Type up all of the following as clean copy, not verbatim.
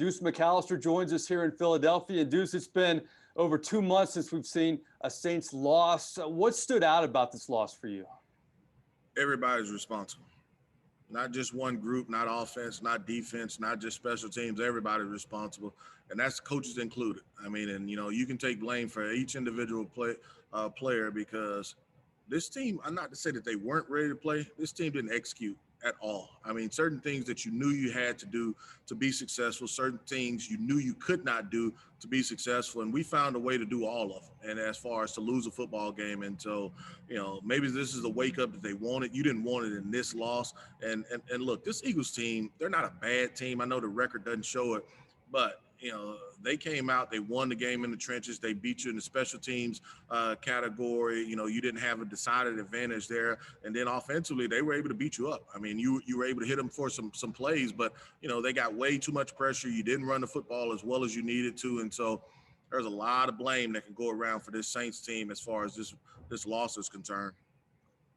Deuce McAllister joins us here in Philadelphia. And Deuce, it's been over 2 months since we've seen a Saints loss. What stood out about this loss for you? Everybody's responsible. Not just one group, not offense, not defense, not just special teams. Everybody's responsible, and that's coaches included. I mean, and you can take blame for each individual player because this team. I'm not to say that they weren't ready to play. This team didn't execute at all. I mean, certain things that you knew you had to do to be successful, certain things you knew you could not do to be successful, and we found a way to do all of them. And as far as to lose a football game, and so maybe this is a wake up that they wanted. You didn't want it in this loss. And look, this Eagles team, they're not a bad team. I know the record doesn't show it, but they came out, they won the game in the trenches. They beat you in the special teams category. You didn't have a decided advantage there. And then offensively, they were able to beat you up. I mean, you were able to hit them for some plays, but, they got way too much pressure. You didn't run the football as well as you needed to. And so there's a lot of blame that can go around for this Saints team as far as this loss is concerned.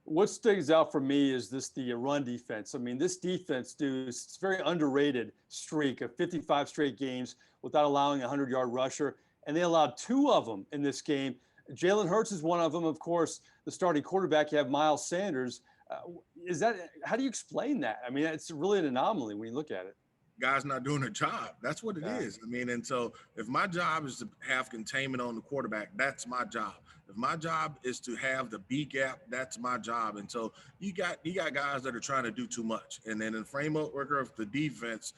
What sticks out for me is the run defense. I mean, this defense, dude, it's a very underrated streak of 55 straight games without allowing a 100-yard rusher, and they allowed 2 of them in this game. Jalen Hurts is one of them, of course. The starting quarterback, you have Miles Sanders. How do you explain that? I mean, it's really an anomaly when you look at it. Guys not doing their job. That's what it is. I mean, and so if my job is to have containment on the quarterback, that's my job. If my job is to have the B gap, that's my job. And so you got guys that are trying to do too much. And then in the framework of the defense,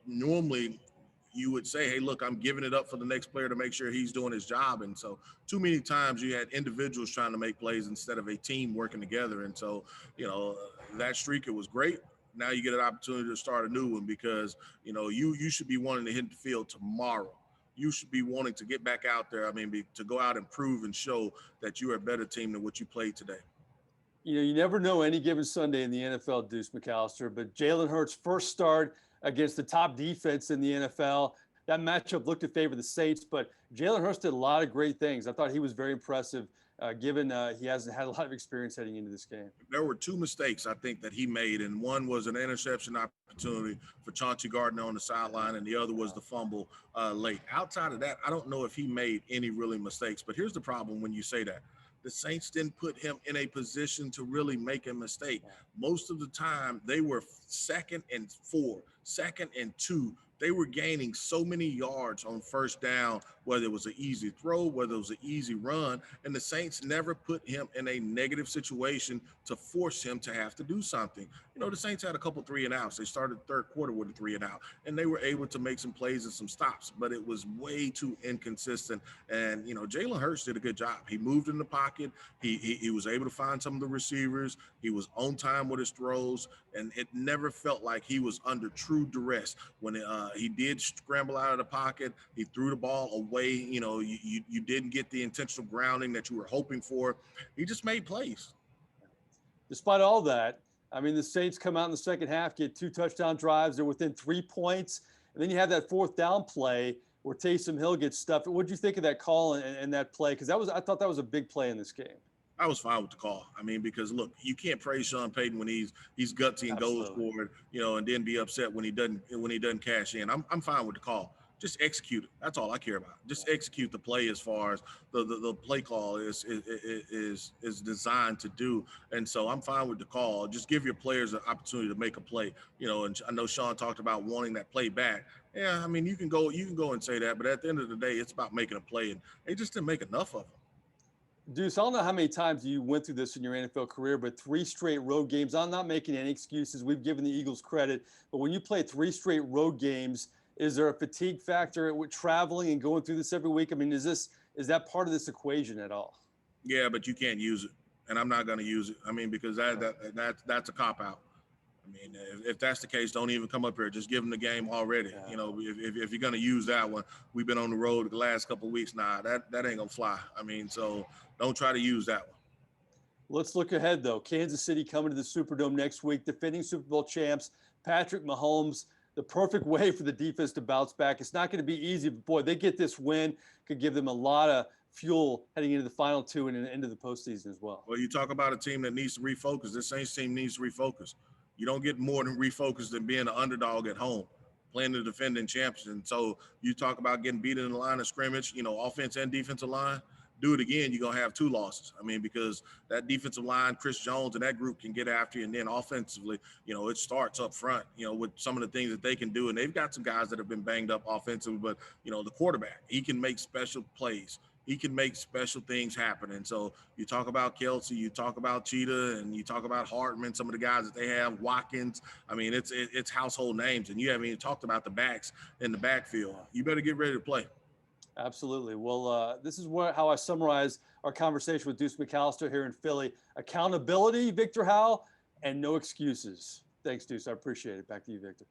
normally you would say, hey, look, I'm giving it up for the next player to make sure he's doing his job. And so too many times you had individuals trying to make plays instead of a team working together. And so, that streak, it was great. Now you get an opportunity to start a new one because, you should be wanting to hit the field tomorrow. You should be wanting to get back out there. I mean, to go out and prove and show that you are a better team than what you played today. You never know any given Sunday in the NFL, Deuce McAllister, but Jalen Hurts' first start against the top defense in the NFL, that matchup looked to favor the Saints, but Jalen Hurts did a lot of great things. I thought he was very impressive, given he hasn't had a lot of experience heading into this game. There were 2 mistakes, I think, that he made, and one was an interception opportunity for Chauncey Gardner on the sideline, and the other was the fumble late. Outside of that, I don't know if he made any really mistakes, but here's the problem when you say that. The Saints didn't put him in a position to really make a mistake. Most of the time, they were 2nd and 4, 2nd and 2. They were gaining so many yards on first down, whether it was an easy throw, whether it was an easy run, and the Saints never put him in a negative situation to force him to have to do something. The Saints had a couple 3-and-outs. They started the third quarter with a 3-and-out, and they were able to make some plays and some stops, but it was way too inconsistent. And, Jalen Hurts did a good job. He moved in the pocket. He was able to find some of the receivers. He was on time with his throws, and it never felt like he was under true duress. When he did scramble out of the pocket, he threw the ball away. You didn't get the intentional grounding that you were hoping for. He just made plays. Despite all that, I mean, the Saints come out in the second half, get 2 touchdown drives. They're within 3 points. And then you have that 4th down play where Taysom Hill gets stuffed. What did you think of that call and that play? Because I thought that was a big play in this game. I was fine with the call. I mean, because look, you can't praise Sean Payton when he's gutsy and goes for it, and then be upset when he doesn't cash in. I'm fine with the call. Just execute it. That's all I care about. Just execute the play as far as the play call is designed to do. And so I'm fine with the call. Just give your players an opportunity to make a play. And I know Sean talked about wanting that play back. Yeah, I mean, you can go and say that, but at the end of the day, it's about making a play, and they just didn't make enough of them. Deuce, I don't know how many times you went through this in your NFL career, but 3 straight road games. I'm not making any excuses. We've given the Eagles credit. But when you play 3 straight road games, is there a fatigue factor with traveling and going through this every week? I mean, is that part of this equation at all? Yeah, but you can't use it, and I'm not going to use it. I mean, because that's a cop-out. I mean, if that's the case, don't even come up here. Just give them the game already. Yeah. If you're going to use that one, we've been on the road the last couple of weeks. Nah, that ain't going to fly. I mean, so don't try to use that one. Let's look ahead, though. Kansas City coming to the Superdome next week, defending Super Bowl champs, Patrick Mahomes. The perfect way for the defense to bounce back. It's not going to be easy, but boy, they get this win, could give them a lot of fuel heading into the final 2 and into the postseason as well. Well, you talk about a team that needs to refocus. This Saints team needs to refocus. You don't get more than refocus than being an underdog at home. playing the defending champs. And so you talk about getting beat in the line of scrimmage, offense and defensive line. Do it again, you're going to have 2 losses. I mean, because that defensive line, Chris Jones and that group can get after you. And then offensively, it starts up front, with some of the things that they can do. And they've got some guys that have been banged up offensively, but, the quarterback, he can make special plays. He can make special things happen. And so you talk about Kelsey, you talk about Cheetah, and you talk about Hartman, some of the guys that they have, Watkins. I mean, it's household names. And you haven't even talked about the backs in the backfield. You better get ready to play. Absolutely. Well, this is how I summarize our conversation with Deuce McAllister here in Philly. Accountability, Victor Howell, and no excuses. Thanks, Deuce. I appreciate it. Back to you, Victor.